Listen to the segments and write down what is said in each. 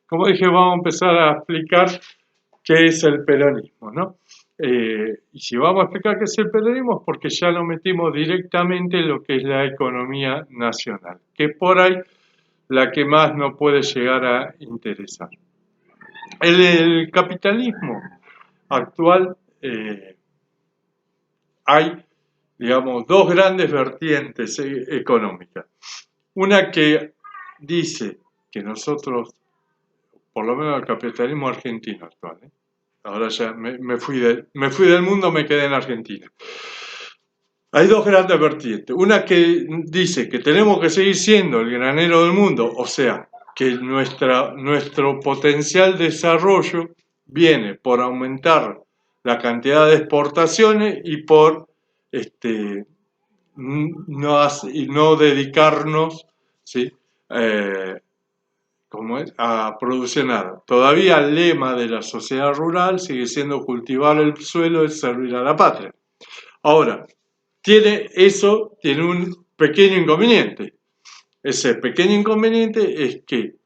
como dije, vamos a empezar a explicar qué es el peronismo, ¿no? Y si vamos a explicar qué es el peronismo es porque ya nos metimos directamente en lo que es la economía nacional, que por ahí la que más nos puede llegar a interesar. El capitalismo actual hay, digamos, dos grandes vertientes económicas. Una que dice que nosotros, por lo menos el capitalismo argentino actual, ahora ya me fui del mundo, me quedé en Argentina. Hay dos grandes vertientes. Una que dice que tenemos que seguir siendo el granero del mundo, o sea, que nuestro potencial desarrollo viene por aumentar la cantidad de exportaciones y por no dedicarnos, ¿sí? A producir nada. Todavía el lema de la sociedad rural sigue siendo cultivar el suelo y servir a la patria. Ahora, tiene un pequeño inconveniente. Ese pequeño inconveniente es que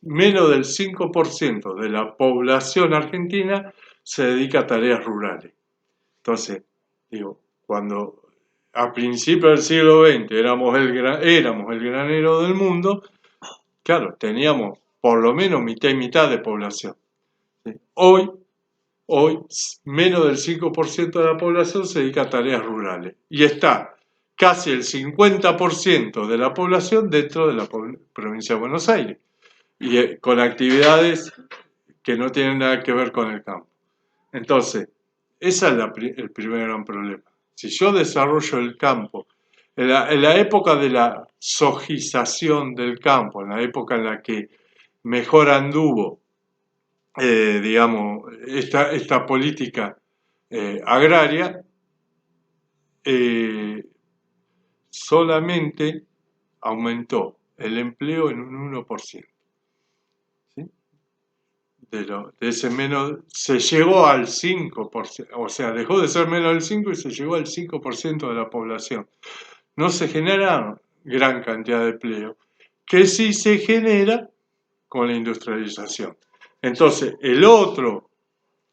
menos del 5% de la población argentina se dedica a tareas rurales. Entonces, digo, cuando a principios del siglo XX éramos el granero del mundo, claro, teníamos por lo menos mitad y mitad de población. ¿Sí? Hoy, menos del 5% de la población se dedica a tareas rurales y está casi el 50% de la población dentro de la provincia de Buenos Aires y con actividades que no tienen nada que ver con el campo. Entonces, ese es el primer gran problema. Si yo desarrollo el campo, en la época de la sojización del campo, en la época en la que mejor anduvo, digamos, esta política agraria, solamente aumentó el empleo en un 1%. ¿Sí? De ese menos, se llegó al 5%, o sea, dejó de ser menos del 5% y se llegó al 5% de la población. No se genera gran cantidad de empleo, que sí se genera con la industrialización. Entonces, el otro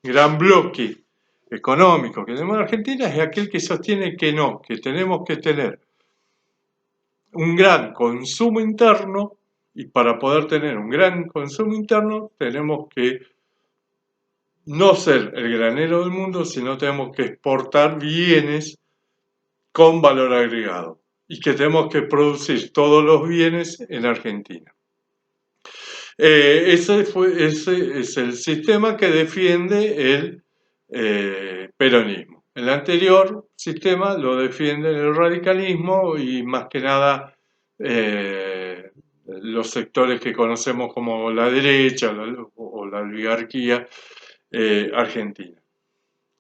gran bloque económico que tenemos en Argentina es aquel que sostiene que no, que tenemos que tener un gran consumo interno y para poder tener un gran consumo interno tenemos que no ser el granero del mundo, sino tenemos que exportar bienes con valor agregado y que tenemos que producir todos los bienes en Argentina. Ese es el sistema que defiende el peronismo. El anterior sistema lo defiende el radicalismo y más que nada los sectores que conocemos como la derecha o la oligarquía argentina.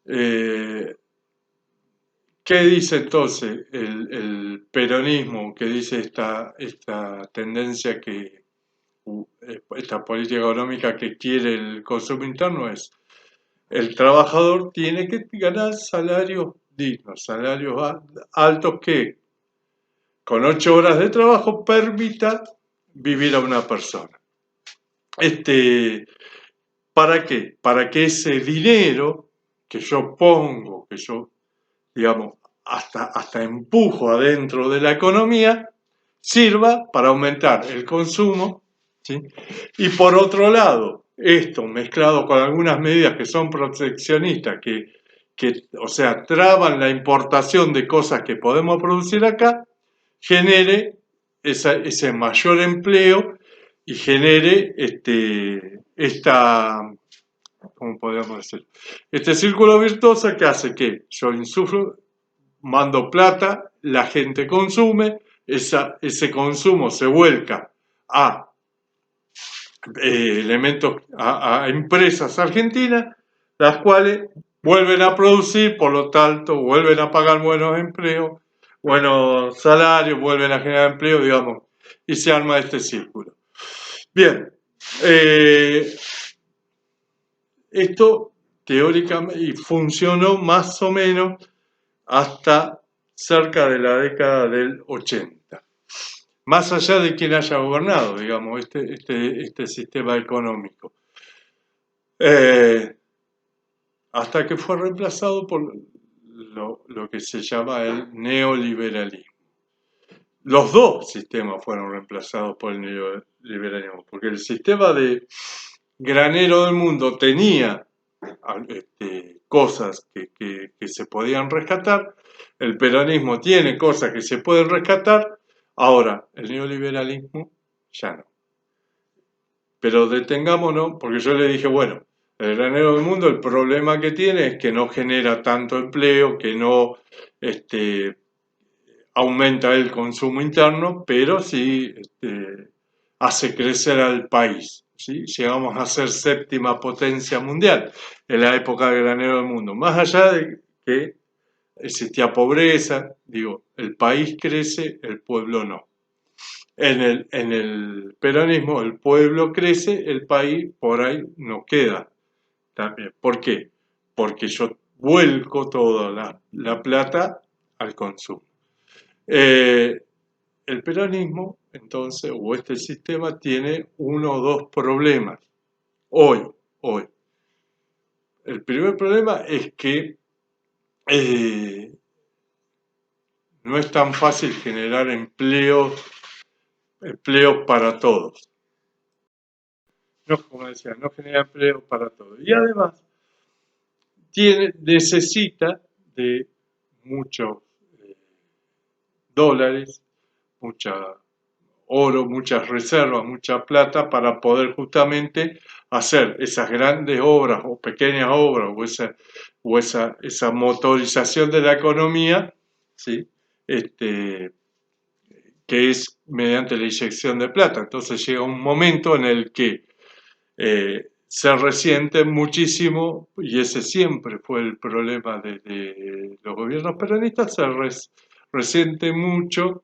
¿Qué dice entonces el peronismo? ¿Qué dice esta tendencia esta política económica que quiere el consumo interno? Es el trabajador tiene que ganar salarios dignos, salarios altos que con 8 horas de trabajo permita vivir a una persona. ¿Para qué? Para que ese dinero que yo pongo, que yo, digamos, hasta empujo adentro de la economía, sirva para aumentar el consumo, ¿sí? Y por otro lado, esto mezclado con algunas medidas que son proteccionistas, o sea, traban la importación de cosas que podemos producir acá, genere ese mayor empleo y genere ¿cómo podríamos decir? Este círculo virtuoso que hace que yo insuflo, mando plata, la gente consume, ese consumo se vuelca a elementos, a empresas argentinas, las cuales vuelven a producir, por lo tanto, vuelven a pagar buenos empleos, buenos salarios, vuelven a generar empleo, digamos, y se arma este círculo. Bien, esto teóricamente y funcionó más o menos hasta cerca de la década del 80. más allá de quien haya gobernado, digamos, este sistema económico. Hasta que fue reemplazado por lo que se llama el neoliberalismo. Los dos sistemas fueron reemplazados por el neoliberalismo, porque el sistema de granero del mundo tenía cosas que se podían rescatar, el peronismo tiene cosas que se pueden rescatar, ahora el neoliberalismo ya no. Pero detengámonos, porque yo le dije, bueno, el granero del mundo el problema que tiene es que no genera tanto empleo, que no aumenta el consumo interno, pero sí hace crecer al país. ¿Sí? Llegamos a ser séptima potencia mundial en la época del granero del mundo. Más allá de que existía pobreza, digo, el país crece, el pueblo no. En el peronismo el pueblo crece, el país por ahí no queda también. ¿Por qué? Porque yo vuelco toda la plata al consumo. El peronismo, entonces, o este sistema, tiene uno o dos problemas. Hoy. El primer problema es que no es tan fácil generar empleos para todos. No, como decía, no genera empleo para todos. Y además, necesita de muchos dólares, mucha oro, muchas reservas, mucha plata para poder justamente hacer esas grandes obras o pequeñas obras o esa motorización de la economía, ¿sí? Que es mediante la inyección de plata. Entonces llega un momento en el que se resiente muchísimo, y ese siempre fue el problema de los gobiernos peronistas, se resiente mucho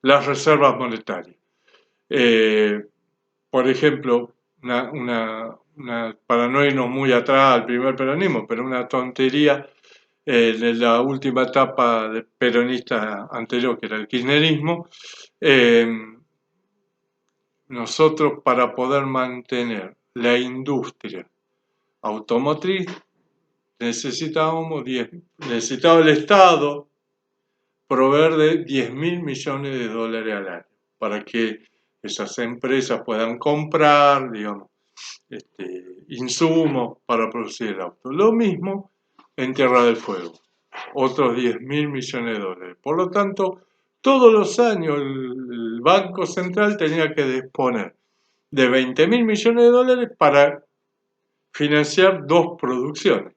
las reservas monetarias. Por ejemplo, para no irnos muy atrás al primer peronismo, pero una tontería en la última etapa peronista anterior, que era el kirchnerismo, nosotros para poder mantener la industria automotriz necesitaba el Estado proveer de 10.000 millones de dólares al año para que esas empresas puedan comprar, digamos, insumos para producir el auto. Lo mismo en Tierra del Fuego, otros 10.000 millones de dólares. Por lo tanto, todos los años el Banco Central tenía que disponer de 20.000 millones de dólares para financiar dos producciones.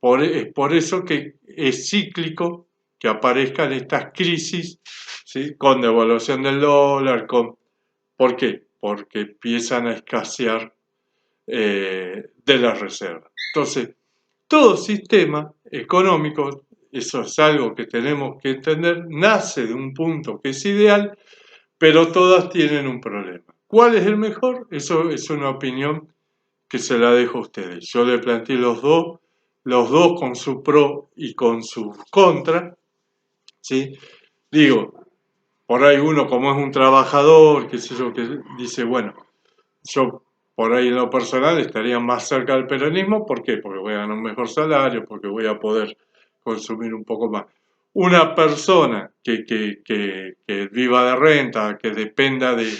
Es por eso que es cíclico que aparezcan estas crisis, ¿sí? Con devaluación del dólar. ¿Por qué? Porque empiezan a escasear de las reservas. Entonces, todo sistema económico, eso es algo que tenemos que entender, nace de un punto que es ideal, pero todas tienen un problema. ¿Cuál es el mejor? Eso es una opinión que se la dejo a ustedes. Yo le planteé los dos con su pro y con su contra, ¿sí? Digo, por ahí uno como es un trabajador, qué sé yo, que dice, bueno, yo por ahí en lo personal estaría más cerca del peronismo, ¿por qué? Porque voy a ganar un mejor salario, porque voy a poder consumir un poco más. Una persona que viva de renta, que dependa de,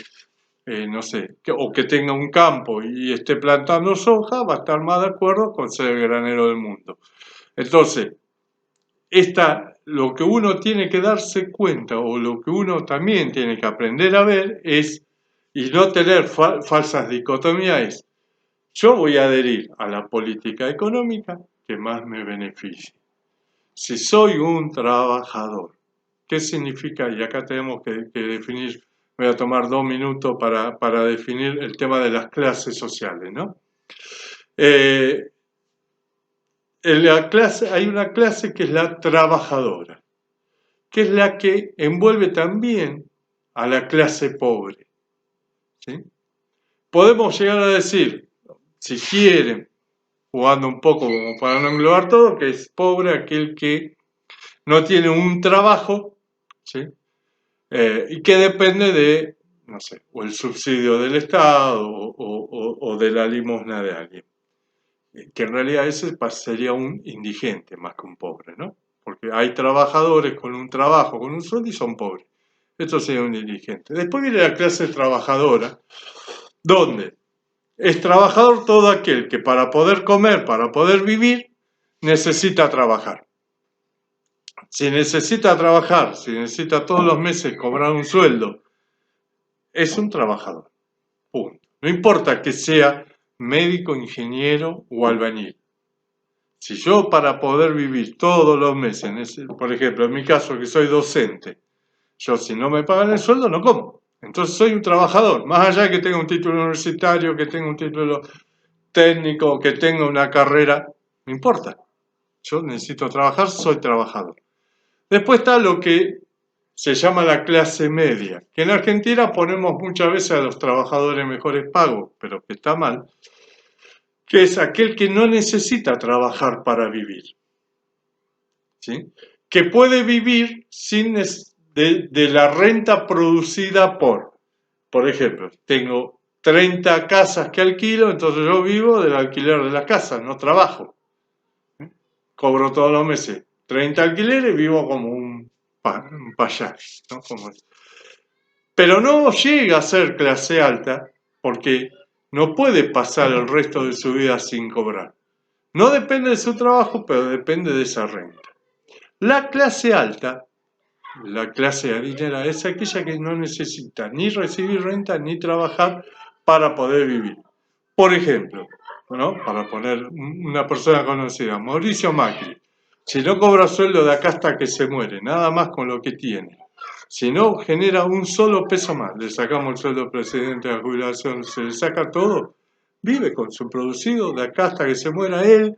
no sé, o que tenga un campo y esté plantando soja, va a estar más de acuerdo con ser el granero del mundo. Entonces, lo que uno tiene que darse cuenta, o lo que uno también tiene que aprender a ver es, y no tener falsas dicotomías, es, yo voy a adherir a la política económica que más me beneficie. Si soy un trabajador, ¿qué significa? Y acá tenemos que definir, voy a tomar 2 minutos para definir el tema de las clases sociales, ¿no? Hay una clase que es la trabajadora, que es la que envuelve también a la clase pobre, ¿sí? Podemos llegar a decir, si quieren, jugando un poco como para no englobar todo, que es pobre aquel que no tiene un trabajo, ¿sí? y que depende de, no sé, o el subsidio del Estado o de la limosna de alguien. Que en realidad ese sería un indigente más que un pobre, ¿no? Porque hay trabajadores con un trabajo, con un sueldo y son pobres. Esto sería un indigente. Después viene la clase trabajadora, donde es trabajador todo aquel que para poder comer, para poder vivir, necesita trabajar. Si necesita trabajar, si necesita todos los meses cobrar un sueldo, es un trabajador. Punto. No importa que sea médico, ingeniero o albañil. Si yo para poder vivir todos los meses, por ejemplo, en mi caso que soy docente, yo si no me pagan el sueldo no como. Entonces soy un trabajador, más allá de que tenga un título universitario, que tenga un título técnico, que tenga una carrera, no importa. Yo necesito trabajar, soy trabajador. Después está lo que se llama la clase media, que en Argentina ponemos muchas veces a los trabajadores mejores pagos, pero que está mal, que es aquel que no necesita trabajar para vivir, ¿sí? Que puede vivir sin de la renta producida por ejemplo, tengo 30 casas que alquilo, entonces yo vivo del alquiler de las casas, no trabajo. Cobro todos los meses 30 alquileres y vivo como un payaso, ¿no? Pero no llega a ser clase alta porque no puede pasar el resto de su vida sin cobrar. No depende de su trabajo, pero depende de esa renta. La clase alta, la clase adinerada, es aquella que no necesita ni recibir renta ni trabajar para poder vivir. Por ejemplo, ¿no? Para poner una persona conocida, Mauricio Macri, si no cobra sueldo de acá hasta que se muere, nada más con lo que tiene, si no genera un solo peso más, le sacamos el sueldo al presidente de la jubilación, se le saca todo, vive con su producido de acá hasta que se muera él,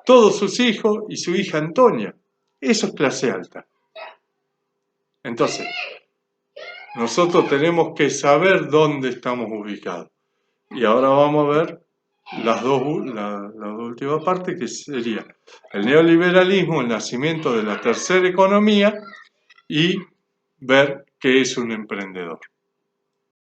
todos sus hijos y su hija Antonia. Eso es clase alta. Entonces, nosotros tenemos que saber dónde estamos ubicados. Y ahora vamos a ver las dos últimas partes, que sería el neoliberalismo, el nacimiento de la tercera economía y ver qué es un emprendedor.